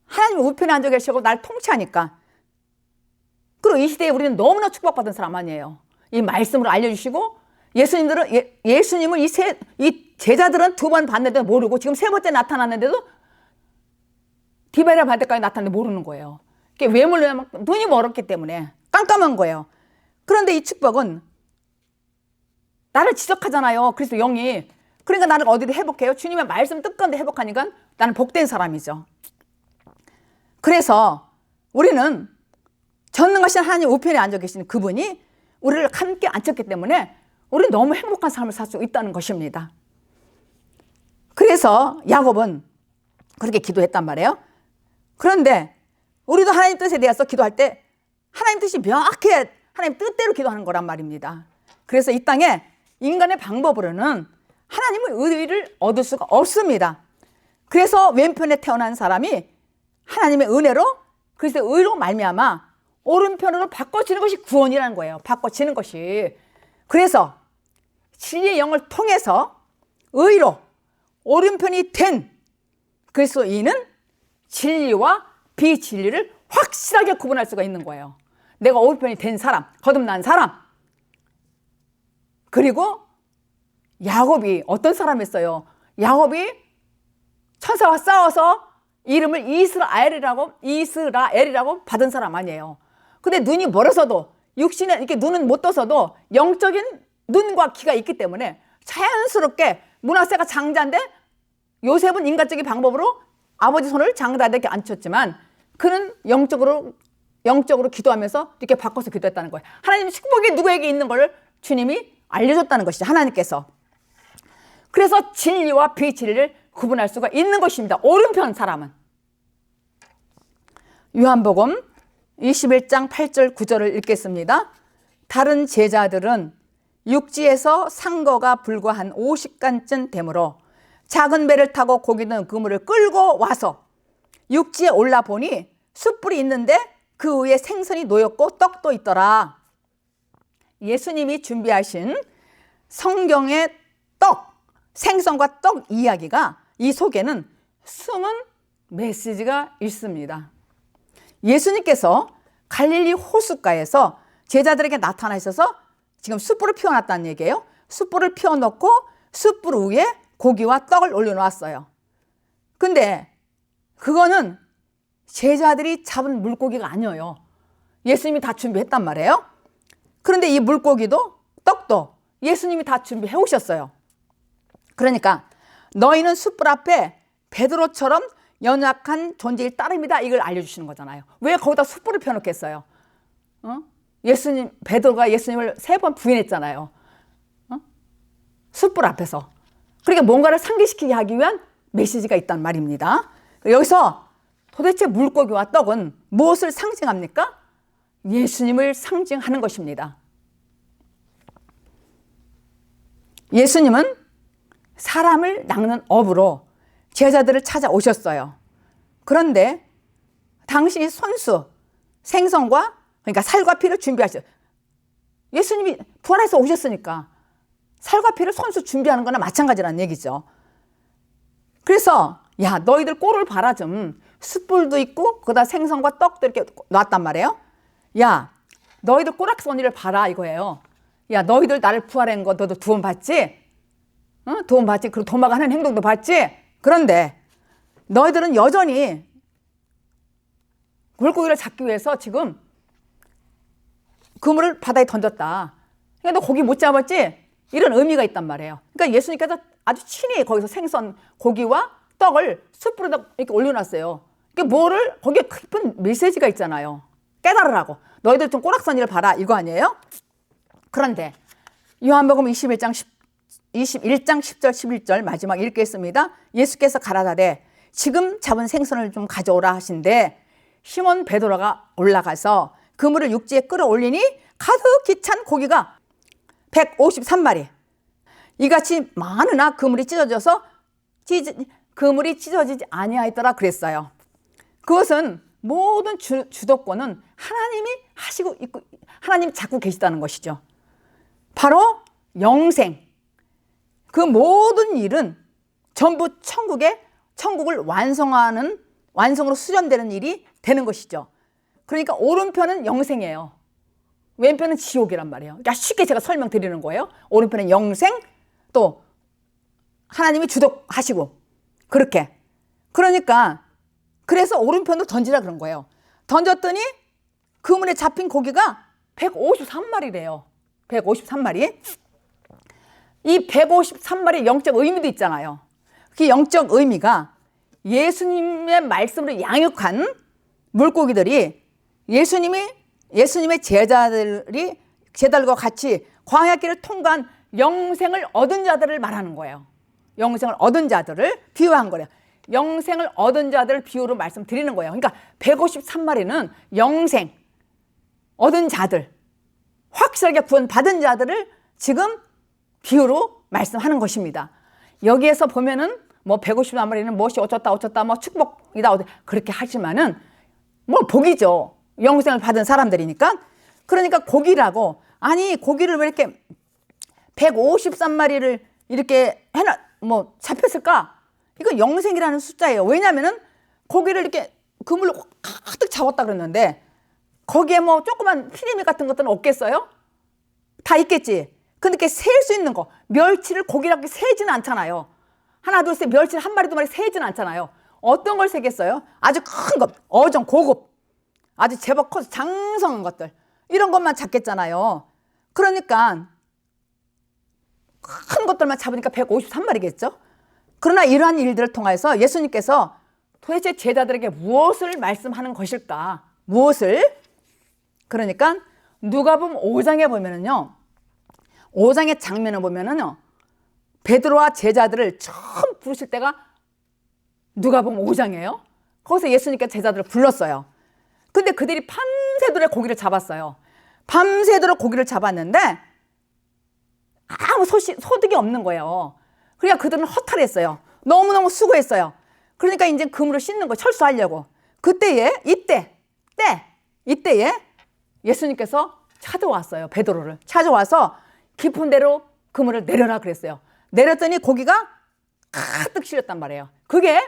하나님 우편에 앉아 계시고 날 통치하니까. 그리고 이 시대에 우리는 너무나 축복받은 사람 아니에요. 이 말씀으로 알려주시고 예수님을 이 제자들은 2번 봤는데도 모르고 지금 3번째 나타났는데도 디베랴 받을 때까지 나타났는데 모르는 거예요. 이게 왜 모르냐면 눈이 멀었기 때문에 깜깜한 거예요. 그런데 이 축복은 나를 지적하잖아요. 그래서 영이. 그러니까 나를 어디로 회복해요? 주님의 말씀 뜻건데 회복하니까 나는 복된 사람이죠. 그래서 우리는 전능하신 하나님 우편에 앉아 계시는 그분이 우리를 함께 앉혔기 때문에 우리는 너무 행복한 삶을 살 수 있다는 것입니다. 그래서 야곱은 그렇게 기도했단 말이에요. 그런데 우리도 하나님 뜻에 대해서 기도할 때 하나님 뜻이 명확해 하나님 뜻대로 기도하는 거란 말입니다. 그래서 이 땅에 인간의 방법으로는 하나님의 의를 얻을 수가 없습니다. 그래서 왼편에 태어난 사람이 하나님의 은혜로 그래서 의로 말미암아 오른편으로 바꿔지는 것이 구원이라는 거예요. 바꿔지는 것이. 그래서 진리의 영을 통해서 의로 오른편이 된 그리스도인은 진리와 비진리를 확실하게 구분할 수가 있는 거예요. 내가 오른편이 된 사람, 거듭난 사람. 그리고 야곱이 어떤 사람이었어요? 야곱이 천사와 싸워서 이름을 이스라엘이라고 받은 사람 아니에요. 근데 눈이 멀어서도 육신에 이렇게 눈은 못 떠서도 영적인 눈과 귀가 있기 때문에 자연스럽게 므낫세가 장자인데 요셉은 인간적인 방법으로 아버지 손을 장자에게 앉혔지만 그는 영적으로 기도하면서 이렇게 바꿔서 기도했다는 거예요. 하나님 축복이 누구에게 있는 걸 주님이 알려줬다는 것이죠. 하나님께서. 그래서 진리와 비진리를 구분할 수가 있는 것입니다. 오른편 사람은. 요한복음 21장 8절 9절을 읽겠습니다. 다른 제자들은 육지에서 상거가 불과 한 50간쯤 되므로 작은 배를 타고 고기 넣은 그물을 끌고 와서 육지에 올라보니 숯불이 있는데 그 위에 생선이 놓였고 떡도 있더라. 예수님이 준비하신 성경의 떡, 생선과 떡 이야기가 이 속에는 숨은 메시지가 있습니다. 예수님께서 갈릴리 호숫가에서 제자들에게 나타나셔서 지금 숯불을 피워놨다는 얘기예요. 숯불을 피워놓고 숯불 위에 고기와 떡을 올려놓았어요. 근데 그거는 제자들이 잡은 물고기가 아니에요. 예수님이 다 준비했단 말이에요. 그런데 이 물고기도 떡도 예수님이 다 준비해 오셨어요. 그러니까 너희는 숯불 앞에 베드로처럼 연약한 존재일 따름이다, 이걸 알려주시는 거잖아요. 왜 거기다 숯불을 펴놓겠어요? 베드로가 예수님을 3번 부인했잖아요. 숯불 앞에서. 그러니까 뭔가를 상기시키게 하기 위한 메시지가 있단 말입니다. 여기서 도대체 물고기와 떡은 무엇을 상징합니까? 예수님을 상징하는 것입니다. 예수님은 사람을 낚는 업으로 제자들을 찾아오셨어요. 그런데 당시 손수, 생선과 그러니까 살과 피를 준비하셨어요. 예수님이 부활해서 오셨으니까 살과 피를 손수 준비하는 거나 마찬가지라는 얘기죠. 그래서 야, 너희들 꼴을 봐라 좀. 숯불도 있고 거기다 생선과 떡도 이렇게 놨단 말이에요. 야, 너희들 꼬락서니를 봐라 이거예요. 야, 너희들 나를 부활한 거 너도 도움 받지? 도움 받지? 그리고 도마가 하는 행동도 받지? 그런데 너희들은 여전히 물고기를 잡기 위해서 지금 그물을 바다에 던졌다. 그러니까 너 고기 못 잡았지? 이런 의미가 있단 말이에요. 그러니까 예수님께서 아주 친히 거기서 생선, 고기와 떡을 숯불에다 이렇게 올려놨어요. 그러니까 뭐를, 거기에 깊은 메시지가 있잖아요. 깨달으라고. 너희들 좀 꼬락서니를 봐라, 이거 아니에요? 그런데 요한복음 21장 10절 11절 마지막 읽겠습니다. 예수께서 가라사대 지금 잡은 생선을 좀 가져오라 하신대 시몬 베드로가 올라가서 그물을 육지에 끌어올리니 가득히 찬 고기가 153마리. 이같이 많으나 그물이 찢어지지 아니하였더라 그랬어요. 그것은 모든 주도권은 하나님이 하시고 있고 하나님이 잡고 계시다는 것이죠. 바로 영생. 그 모든 일은 전부 천국을 완성으로 수련되는 일이 되는 것이죠. 그러니까 오른편은 영생이에요. 왼편은 지옥이란 말이에요. 그러니까 쉽게 제가 설명드리는 거예요. 오른편은 영생, 또 하나님이 주도하시고 그렇게. 그러니까 그래서 오른편으로 던지라 그런 거예요. 던졌더니 그물에 잡힌 고기가 153마리래요. 153마리. 이 153마리의 영적 의미도 있잖아요. 그 영적 의미가 예수님의 말씀으로 양육한 물고기들이 예수님의 제자들과 같이 광야길을 통과한 영생을 얻은 자들을 말하는 거예요. 영생을 얻은 자들을 비유한 거예요. 영생을 얻은 자들을 비유로 말씀드리는 거예요. 그러니까 153마리는 영생 얻은 자들, 확실하게 구원받은 자들을 지금 비유로 말씀하는 것입니다. 여기에서 보면은 뭐 153마리는 무엇이 어쩌다 뭐 축복이다 그렇게 하지만은 뭐 복이죠. 영생을 받은 사람들이니까. 그러니까 고기라고, 아니 고기를 왜 이렇게 153마리를 이렇게 잡혔을까? 이거 영생이라는 숫자예요. 왜냐면은 고기를 이렇게 그물로 가득 잡았다 그랬는데 거기에 뭐 조그만 피레미 같은 것들은 없겠어요? 다 있겠지. 근데 이렇게 셀 수 있는 거, 멸치를 고기라고 세지는 않잖아요. 하나, 둘, 셋, 멸치를 한 마리, 두 마리 세지는 않잖아요. 어떤 걸 세겠어요? 아주 큰 것, 어종, 고급, 아주 제법 커서 장성한 것들, 이런 것만 잡겠잖아요. 그러니까 큰 것들만 잡으니까 153마리겠죠? 그러나 이러한 일들을 통해서 예수님께서 도대체 제자들에게 무엇을 말씀하는 것일까? 무엇을? 그러니까 누가복음 5장에 보면은요, 5장의 장면을 보면은요, 베드로와 제자들을 처음 부르실 때가 누가복음 5장이에요. 거기서 예수님께서 제자들을 불렀어요. 근데 그들이 밤새도록 고기를 잡았어요. 밤새도록 고기를 잡았는데 아무 소득이 없는 거예요. 그러니까 그들은 허탈했어요. 너무너무 수고했어요. 그러니까 이제 그물을 씻는 거 철수하려고. 이때에 예수님께서 찾아왔어요. 베드로를 찾아와서 깊은 데로 그물을 내려라 그랬어요. 내렸더니 고기가 가득 실렸단 말이에요. 그게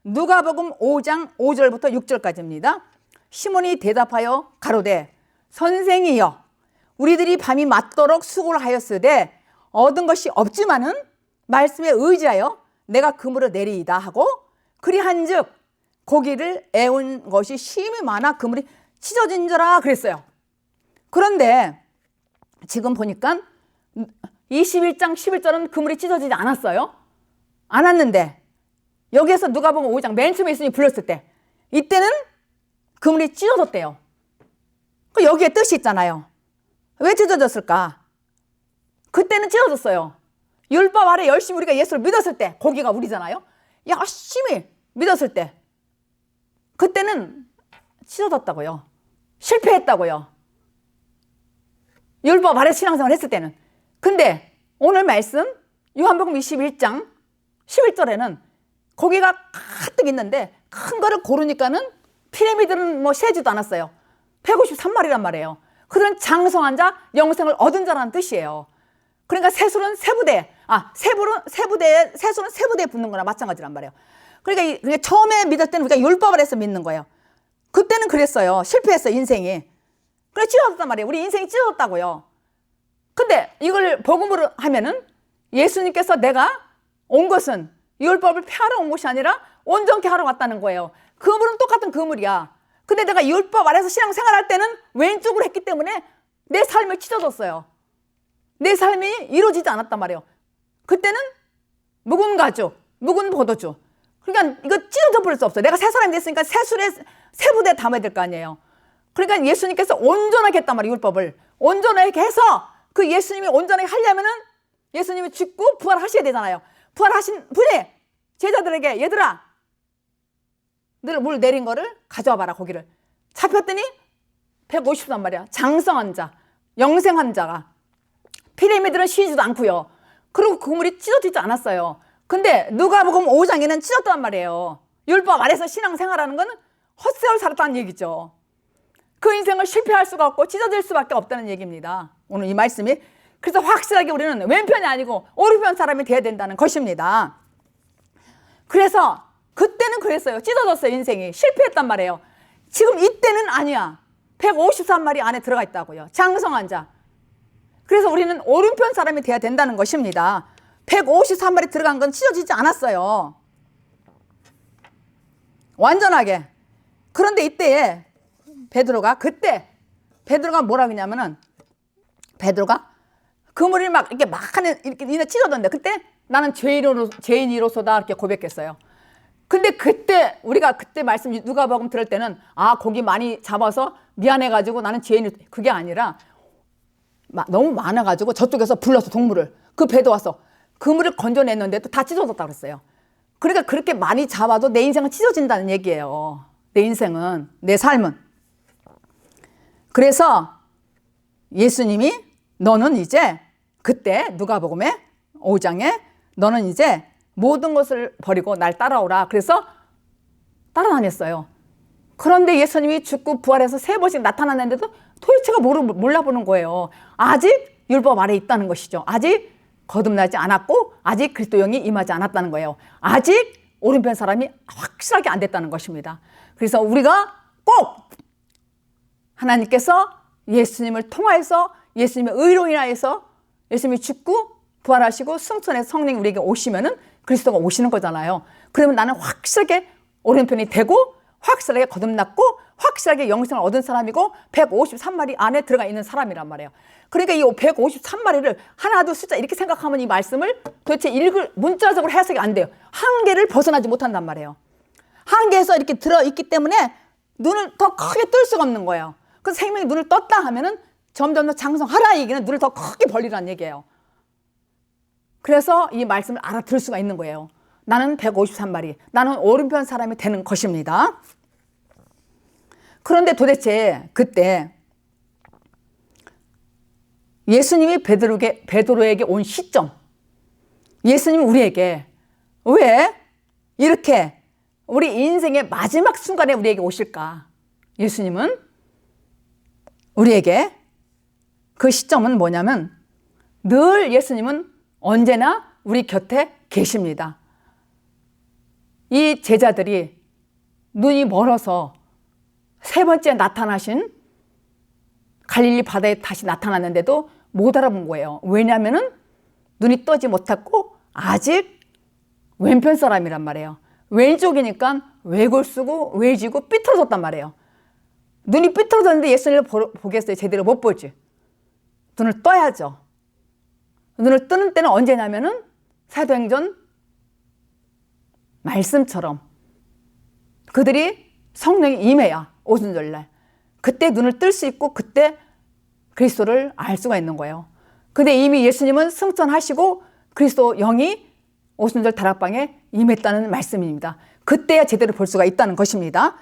누가복음 5장 5절부터 6절까지입니다. 시몬이 대답하여 가로되 선생이여 우리들이 밤이 맞도록 수고를 하였으되 얻은 것이 없지만은 말씀에 의지하여 내가 그물을 내리이다 하고 그리한즉 고기를 애운 것이 심히 많아 그물이 찢어진저라 그랬어요. 그런데 지금 보니까 21장 11절은 그물이 찢어지지 않았어요. 않았는데 여기에서 누가복음 5장 맨 처음에 예수님이 불렀을 때 이때는 그물이 찢어졌대요. 여기에 뜻이 있잖아요. 왜 찢어졌을까? 그때는 찢어졌어요. 율법 아래 열심히 우리가 예수를 믿었을 때, 고기가 우리잖아요. 열심히 믿었을 때 그때는 찢어졌다고요. 실패했다고요. 율법 아래 신앙생활 했을 때는. 근데 오늘 말씀 요한복음 21장 11절에는 고기가 가득 있는데 큰 거를 고르니까는 피라미드는 뭐 세지도 않았어요. 153마리란 말이에요. 그런 장성한 자, 영생을 얻은 자라는 뜻이에요. 그러니까 세술은 세부대, 세술은 세부대에 붙는 거나 마찬가지란 말이에요. 그러니까 처음에 믿을 때는 우리가 율법을 해서 믿는 거예요. 그때는 그랬어요. 실패했어요, 인생이. 그래 찢어졌단 말이에요. 우리 인생이 찢어졌다고요. 근데 이걸 복음으로 하면은 예수님께서 내가 온 것은 율법을 폐하러 온 것이 아니라 온전케 하러 왔다는 거예요. 그물은 똑같은 그물이야. 근데 내가 율법 아래서 신앙생활할 때는 왼쪽으로 했기 때문에 내 삶이 찢어졌어요. 내 삶이 이루어지지 않았단 말이에요. 그때는 묵은 가죽, 묵은 포도주. 그러니까 이거 찢어져 버릴 수 없어요. 내가 새 사람이 됐으니까 세술에 세부대에 담아야 될 거 아니에요. 그러니까 예수님께서 온전하게 했단 말이에요. 율법을 온전하게 해서 그 예수님이 온전하게 하려면은 예수님이 죽고 부활하셔야 되잖아요. 부활하신 분이 제자들에게 얘들아 늘 물 내린 거를 가져와 봐라. 고기를 잡혔더니 150단 말이야. 장성한 자, 영생한 자가. 피라미드는 쉬지도 않고요. 그리고 그물이 찢어지지 않았어요. 근데 누가복음 5장에는 찢었단 말이에요. 율법 아래서 신앙생활하는 건 헛세월 살았다는 얘기죠. 그 인생을 실패할 수가 없고 찢어질 수밖에 없다는 얘기입니다. 오늘 이 말씀이. 그래서 확실하게 우리는 왼편이 아니고 오른편 사람이 돼야 된다는 것입니다. 그래서 그때는 그랬어요. 찢어졌어요. 인생이. 실패했단 말이에요. 지금 이때는 아니야. 153마리 안에 들어가 있다고요. 장성한 자. 그래서 우리는 오른편 사람이 돼야 된다는 것입니다. 153마리 들어간 건 찢어지지 않았어요. 완전하게. 그런데 이때에 베드로가 뭐라 그러냐면은 베드로가 그물이 막 이렇게 이렇게 찢어졌는데 그때 나는 죄인이로소다 이렇게 고백했어요. 근데 그때 우리가 그때 말씀 누가복음 들을 때는 고기 많이 잡아서 미안해가지고 나는 죄인이 그게 아니라 너무 많아가지고 저쪽에서 불러서 동물을 그 배도 와서 그물을 건져냈는데도 다 찢어졌다고 그랬어요. 그러니까 그렇게 많이 잡아도 내 인생은 찢어진다는 얘기예요. 내 인생은, 내 삶은. 그래서 예수님이 너는 이제 그때 누가복음에 5장에 너는 이제 모든 것을 버리고 날 따라오라. 그래서 따라다녔어요. 그런데 예수님이 죽고 부활해서 3번씩 나타났는데도 도대체가 몰라보는 거예요. 아직 율법 아래에 있다는 것이죠. 아직 거듭나지 않았고 아직 그리스도 영이 임하지 않았다는 거예요. 아직 오른편 사람이 확실하게 안 됐다는 것입니다. 그래서 우리가 꼭 하나님께서 예수님을 통하여서 예수님의 의로 인하여서 예수님이 죽고 부활하시고 승천해서 성령이 우리에게 오시면은 그리스도가 오시는 거잖아요. 그러면 나는 확실하게 오른편이 되고 확실하게 거듭났고 확실하게 영생을 얻은 사람이고 153마리 안에 들어가 있는 사람이란 말이에요. 그러니까 이 153마리를 하나도 숫자 이렇게 생각하면 이 말씀을 도대체 문자적으로 해석이 안 돼요. 한계를 벗어나지 못한단 말이에요. 한계에서 이렇게 들어있기 때문에 눈을 더 크게 뜰 수가 없는 거예요. 그래서 생명이 눈을 떴다 하면은 점점 더 장성하라 얘기는 눈을 더 크게 벌리라는 얘기예요. 그래서 이 말씀을 알아들을 수가 있는 거예요. 나는 153마리, 나는 오른편 사람이 되는 것입니다. 그런데 도대체 그때 예수님이 베드로에게 온 시점, 예수님이 우리에게 왜 이렇게 우리 인생의 마지막 순간에 우리에게 오실까? 예수님은 우리에게 그 시점은 뭐냐면 늘 예수님은 언제나 우리 곁에 계십니다. 이 제자들이 눈이 멀어서 세 번째 나타나신 갈릴리 바다에 다시 나타났는데도 못 알아본 거예요. 왜냐하면은 눈이 떠지 못했고 아직 왼편 사람이란 말이에요. 왼쪽이니까 왜골수고 왜지고 삐뚤어졌단 말이에요. 눈이 삐뚤어졌는데 예수님을 보겠어요? 제대로 못 보지. 눈을 떠야죠. 눈을 뜨는 때는 언제냐면은 사도행전 말씀처럼 그들이 성령이 임해야 오순절날 그때 눈을 뜰 수 있고 그때 그리스도를 알 수가 있는 거예요. 근데 이미 예수님은 승천하시고 그리스도 영이 오순절 다락방에 임했다는 말씀입니다. 그때야 제대로 볼 수가 있다는 것입니다.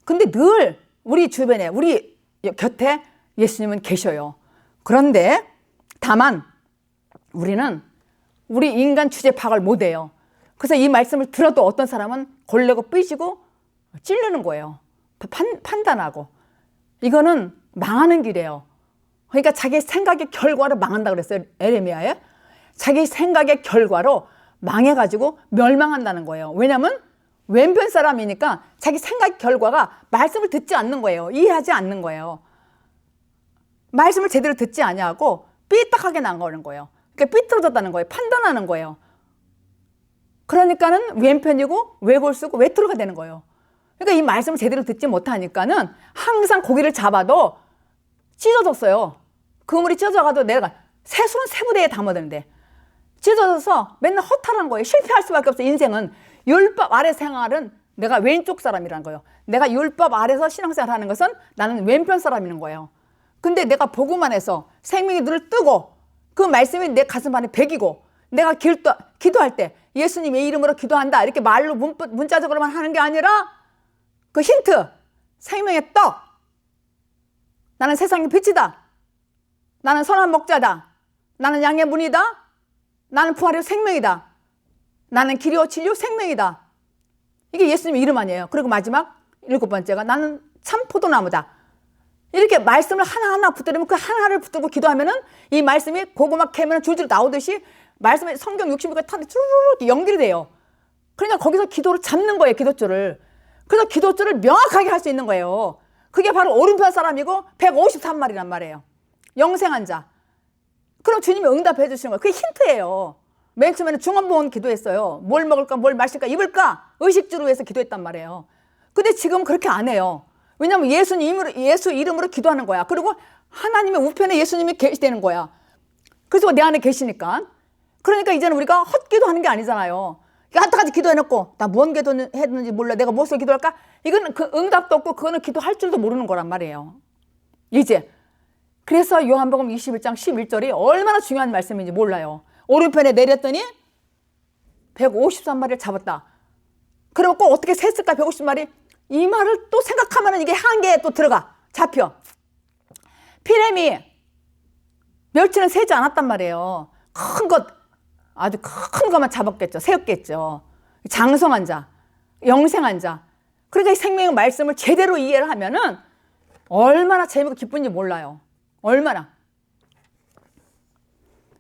근데 늘 우리 주변에 우리 곁에 예수님은 계셔요. 그런데 다만 우리는 우리 인간 주제 파악을 못해요. 그래서 이 말씀을 들어도 어떤 사람은 골래고 삐지고 찔르는 거예요. 판단하고. 이거는 망하는 길이에요. 그러니까 자기 생각의 결과로 망한다고 그랬어요. 에레미야에. 자기 생각의 결과로 망해가지고 멸망한다는 거예요. 왜냐하면 왼편 사람이니까 자기 생각 결과가 말씀을 듣지 않는 거예요. 이해하지 않는 거예요. 말씀을 제대로 듣지 아니하고 삐딱하게 나가는 거예요. 그러니까 삐뚤어졌다는 거예요. 판단하는 거예요. 그러니까는 왼편이고 외골수고 외투로가 되는 거예요. 그러니까 이 말씀을 제대로 듣지 못하니까는 항상 고기를 잡아도 찢어졌어요. 그물이 찢어져가도 내가 새술은 새부대에 담아드는데 찢어져서 맨날 허탈한 거예요. 실패할 수밖에 없어요. 인생은 율법 아래 생활은 내가 왼쪽 사람이라는 거예요. 내가 율법 아래서 신앙생활 하는 것은 나는 왼편 사람이라는 거예요. 근데 내가 보고만 해서 생명의 눈을 뜨고 그 말씀이 내 가슴 안에 배기고 내가 기도할 때 예수님의 이름으로 기도한다 이렇게 말로 문자적으로만 하는 게 아니라 그 힌트 생명의 떡 나는 세상의 빛이다 나는 선한 목자다 나는 양의 문이다 나는 부활의 생명이다 나는 길이요 진리요 생명이다 이게 예수님의 이름 아니에요. 그리고 마지막 7번째가 나는 참 포도나무다 이렇게 말씀을 하나하나 붙들으면 그 하나를 붙들고 기도하면은 이 말씀이 고구마 캐면 줄줄 나오듯이 말씀이 성경 66개 타는데 쭈르륵 연결이 돼요. 그러니까 거기서 기도를 잡는 거예요. 기도줄을. 그래서 기도줄을 명확하게 할 수 있는 거예요. 그게 바로 오른편 사람이고 153마리란 말이에요. 영생한 자. 그럼 주님이 응답해 주시는 거예요. 그게 힌트예요. 맨 처음에는 중언부언 기도했어요. 뭘 먹을까 뭘 마실까 입을까 의식주로 위해서 기도했단 말이에요. 근데 지금 그렇게 안 해요. 왜냐하면 예수 이름으로 기도하는 거야. 그리고 하나님의 우편에 예수님이 계시되는 거야. 그래서 내 안에 계시니까. 그러니까 이제는 우리가 헛기도하는 게 아니잖아요. 여태까지 기도해놓고 나 뭔 기도했는지 몰라. 내가 무엇을 기도할까? 이거는 그 응답도 없고 그거는 기도할 줄도 모르는 거란 말이에요. 이제 그래서 요한복음 21장 11절이 얼마나 중요한 말씀인지 몰라요. 오른편에 내렸더니 153마리를 잡았다. 그럼 꼭 어떻게 셌을까 150마리? 이 말을 또 생각하면 이게 한계에 또 들어가 잡혀. 피레미 멸치는 세지 않았단 말이에요. 큰 것 아주 큰 것만 잡았겠죠. 세웠겠죠. 장성한 자, 영생한 자. 그러니까 이 생명의 말씀을 제대로 이해를 하면은 얼마나 재미있고 기쁜지 몰라요. 얼마나.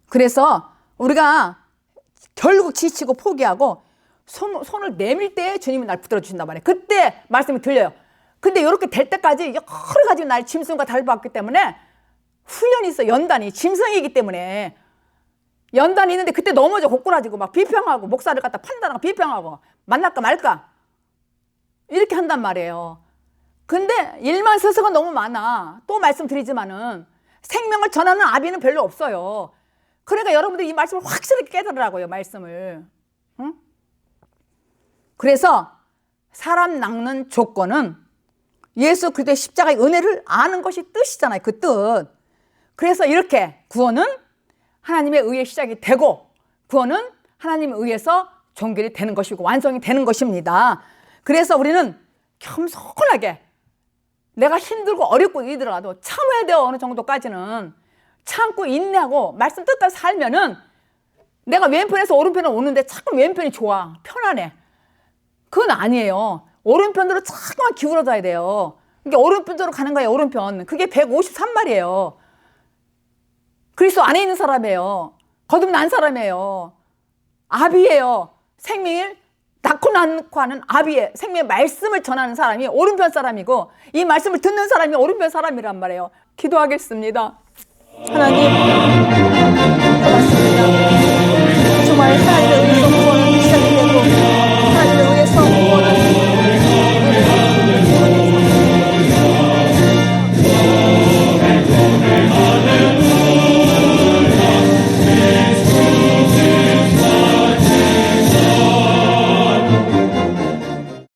그래서 우리가 결국 지치고 포기하고 손을 내밀 때 주님이 날 붙들어 주신단 말이에요. 그때 말씀이 들려요. 근데 이렇게 될 때까지 여러 가지 날 짐승과 닮았기 때문에 훈련이 있어. 연단이 짐승이기 때문에 연단이 있는데 그때 넘어져 고꾸라지고 막 비평하고 목사를 갖다 판단하고 비평하고 만날까 말까 이렇게 한단 말이에요. 근데 일만 서서가 너무 많아. 또 말씀드리지만은 생명을 전하는 아비는 별로 없어요. 그러니까 여러분들이 이 말씀을 확실히 깨달으라고요. 말씀을. 응? 그래서 사람 낚는 조건은 예수 그리스도의 십자가의 은혜를 아는 것이 뜻이잖아요. 그 뜻. 그래서 이렇게 구원은 하나님의 의의 시작이 되고 구원은 하나님에 의해서 종결이 되는 것이고 완성이 되는 것입니다. 그래서 우리는 겸손하게 내가 힘들고 어렵고 이러더라도 참아야 돼요. 어느 정도까지는 참고 인내하고 말씀 뜻까지 살면은 내가 왼편에서 오른편으로 오는데 자꾸 왼편이 좋아 편안해. 그건 아니에요. 오른편으로 자꾸만 기울어져야 돼요. 그러니까 오른편으로 가는 거예요. 오른편. 그게 153마리예요. 그리스도 안에 있는 사람이에요. 거듭난 사람이에요. 아비예요. 생명을 낳고 낳고 하는 아비의 생명의 말씀을 전하는 사람이 오른편 사람이고 이 말씀을 듣는 사람이 오른편 사람이란 말이에요. 기도하겠습니다. 하나님,